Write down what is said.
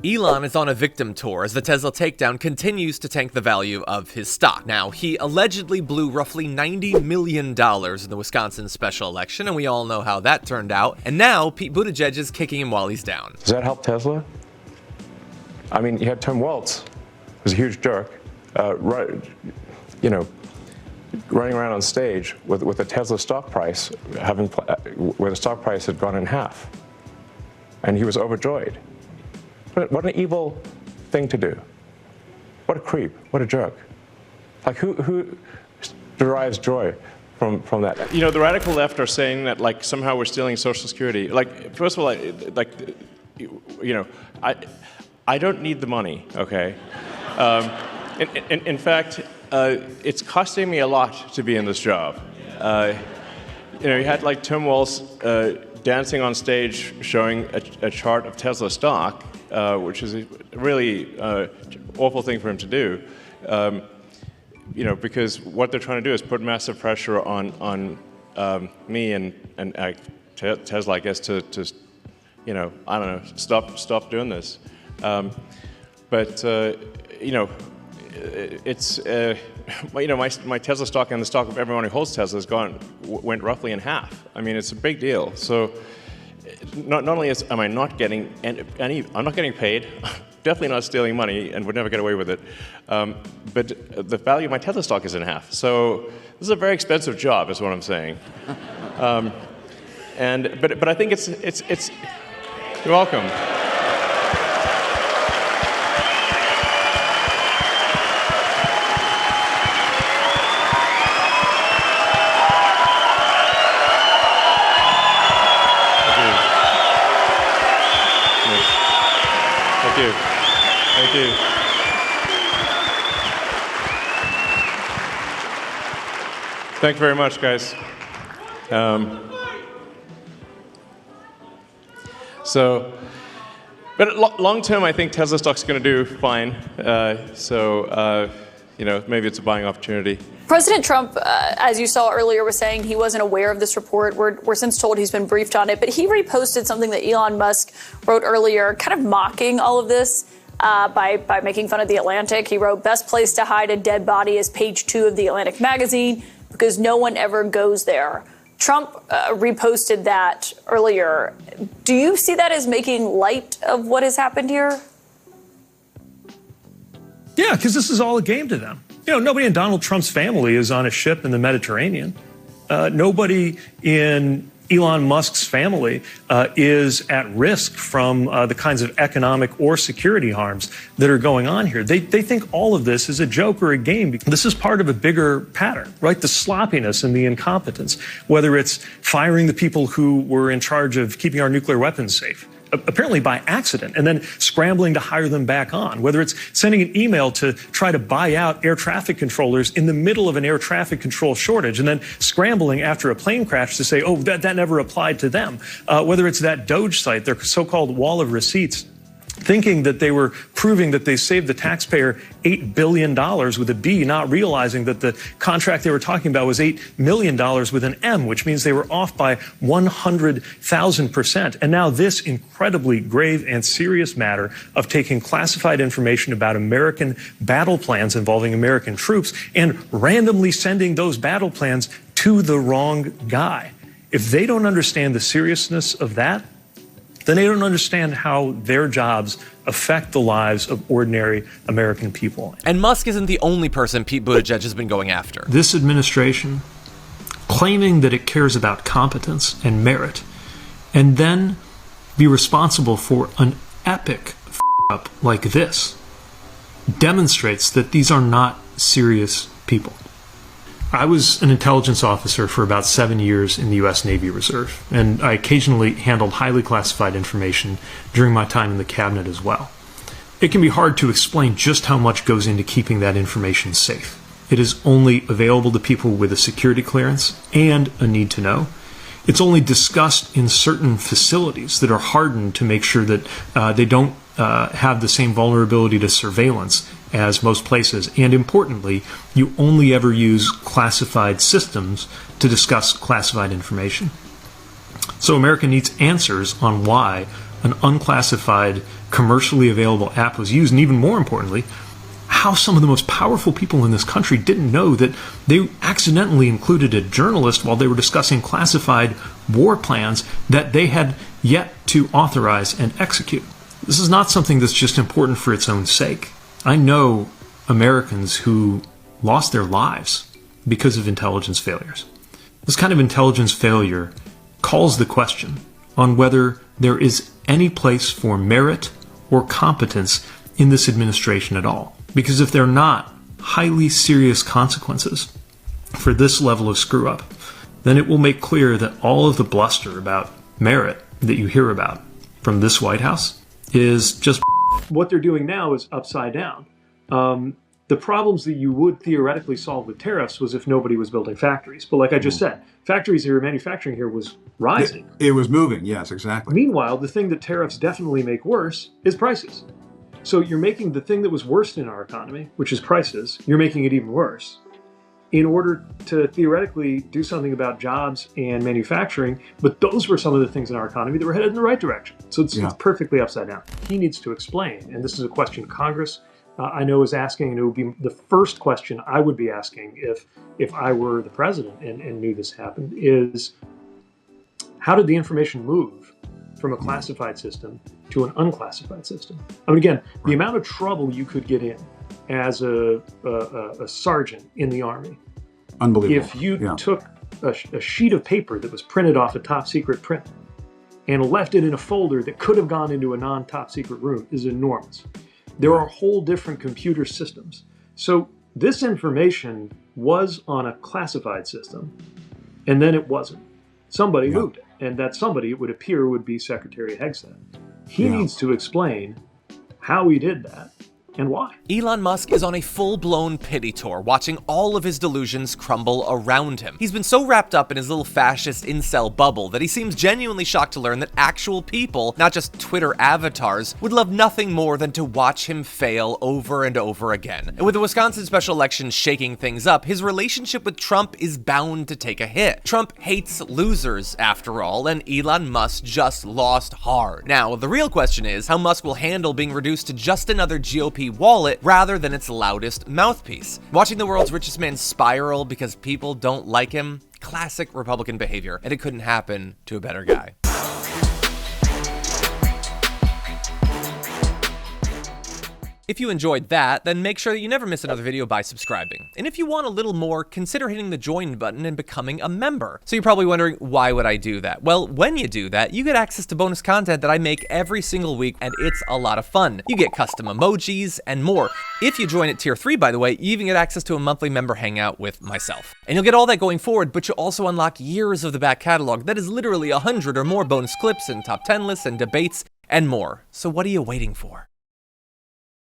Elon is on a victim tour as the Tesla takedown continues to tank the value of his stock. Now, he allegedly blew roughly $90 million in the Wisconsin special election, and we all know how that turned out. And now, Pete Buttigieg is kicking him while he's down. Does that help Tesla? I mean, you had Tim Walz, who's a huge jerk, running around on stage with a Tesla stock price, where the stock price had gone in half. And he was overjoyed. What an evil thing to do. What a creep. What a jerk. Like, who derives joy from that? You know, the radical left are saying that, like, somehow we're stealing Social Security. Like, first of all, I don't need the money, okay? In fact, it's costing me a lot to be in this job. You had, like, Tim Walz dancing on stage showing a chart of Tesla stock, which is a really awful thing for him to do, because what they're trying to do is put massive pressure on me and Tesla, I guess, to I don't know, stop doing this. It's my Tesla stock and the stock of everyone who holds Tesla went roughly in half. I mean, it's a big deal. So not only am I not getting I'm not getting paid, definitely not stealing money, and would never get away with it, but the value of my Tesla stock is in half. So this is a very expensive job, is what I'm saying. But I think it's you're welcome. Thank you. Thank you very much, guys. But long term, I think Tesla stock's going to do fine. Maybe it's a buying opportunity. President Trump, as you saw earlier, was saying he wasn't aware of this report. We're since told he's been briefed on it, but he reposted something that Elon Musk wrote earlier, kind of mocking all of this by making fun of The Atlantic. He wrote, "Best place to hide a dead body is page 2 of The Atlantic magazine because no one ever goes there." Trump reposted that earlier. Do you see that as making light of what has happened here? Yeah, because this is all a game to them. Nobody in Donald Trump's family is on a ship in the Mediterranean. Nobody in Elon Musk's family is at risk from the kinds of economic or security harms that are going on here. They think all of this is a joke or a game. This is part of a bigger pattern, right? The sloppiness and the incompetence, whether it's firing the people who were in charge of keeping our nuclear weapons safe, apparently by accident, and then scrambling to hire them back on, whether it's sending an email to try to buy out air traffic controllers in the middle of an air traffic control shortage, and then scrambling after a plane crash to say, oh, that never applied to them, whether it's that Doge site, their so-called wall of receipts, thinking that they were proving that they saved the taxpayer $8 billion with a B, not realizing that the contract they were talking about was $8 million with an M, which means they were off by 100,000%. And now this incredibly grave and serious matter of taking classified information about American battle plans involving American troops and randomly sending those battle plans to the wrong guy. If they don't understand the seriousness of that, then they don't understand how their jobs affect the lives of ordinary American people. And Musk isn't the only person Pete Buttigieg has been going after. This administration claiming that it cares about competence and merit, and then be responsible for an epic up like this, demonstrates that these are not serious people. I was an intelligence officer for about 7 years in the U.S. Navy Reserve, and I occasionally handled highly classified information during my time in the cabinet as well. It can be hard to explain just how much goes into keeping that information safe. It is only available to people with a security clearance and a need to know. It's only discussed in certain facilities that are hardened to make sure that they don't have the same vulnerability to surveillance as most places. And importantly, you only ever use classified systems to discuss classified information. So America needs answers on why an unclassified, commercially available app was used, and even more importantly, how some of the most powerful people in this country didn't know that they accidentally included a journalist while they were discussing classified war plans that they had yet to authorize and execute. This is not something that's just important for its own sake. I know Americans who lost their lives because of intelligence failures. This kind of intelligence failure calls the question on whether there is any place for merit or competence in this administration at all. Because if there are not highly serious consequences for this level of screw up, then it will make clear that all of the bluster about merit that you hear about from this White House is just what they're doing now is upside down. The problems that you would theoretically solve with tariffs was if nobody was building factories. But like I just said, manufacturing here was rising. It was moving, yes, exactly. Meanwhile, the thing that tariffs definitely make worse is prices. So you're making the thing that was worst in our economy, which is prices, you're making it even worse in order to theoretically do something about jobs and manufacturing. But those were some of the things in our economy that were headed in the right direction. So it's perfectly upside down. He needs to explain, and this is a question Congress I know is asking, and it would be the first question I would be asking if I were the president and knew this happened, is how did the information move from a classified system to an unclassified system? I mean, again, the amount of trouble you could get in as a sergeant in the Army, unbelievable. If you took a sheet of paper that was printed off a top secret print and left it in a folder that could have gone into a non-top secret room is enormous. There are whole different computer systems. So this information was on a classified system, and then it wasn't. Somebody moved it, and that somebody, it would appear, would be Secretary Hegseth. He needs to explain how he did that and why. Elon Musk is on a full-blown pity tour, watching all of his delusions crumble around him. He's been so wrapped up in his little fascist incel bubble that he seems genuinely shocked to learn that actual people, not just Twitter avatars, would love nothing more than to watch him fail over and over again. And with the Wisconsin special election shaking things up, his relationship with Trump is bound to take a hit. Trump hates losers, after all, and Elon Musk just lost hard. Now, the real question is how Musk will handle being reduced to just another GOP wallet rather than its loudest mouthpiece. Watching the world's richest man spiral because people don't like him, classic Republican behavior, and it couldn't happen to a better guy. If you enjoyed that, then make sure that you never miss another video by subscribing. And if you want a little more, consider hitting the join button and becoming a member. So you're probably wondering, why would I do that? Well, when you do that, you get access to bonus content that I make every single week, and it's a lot of fun. You get custom emojis and more. If you join at tier 3, by the way, you even get access to a monthly member hangout with myself. And you'll get all that going forward, but you'll also unlock years of the back catalog that is literally 100 or more bonus clips and top 10 lists and debates and more. So what are you waiting for?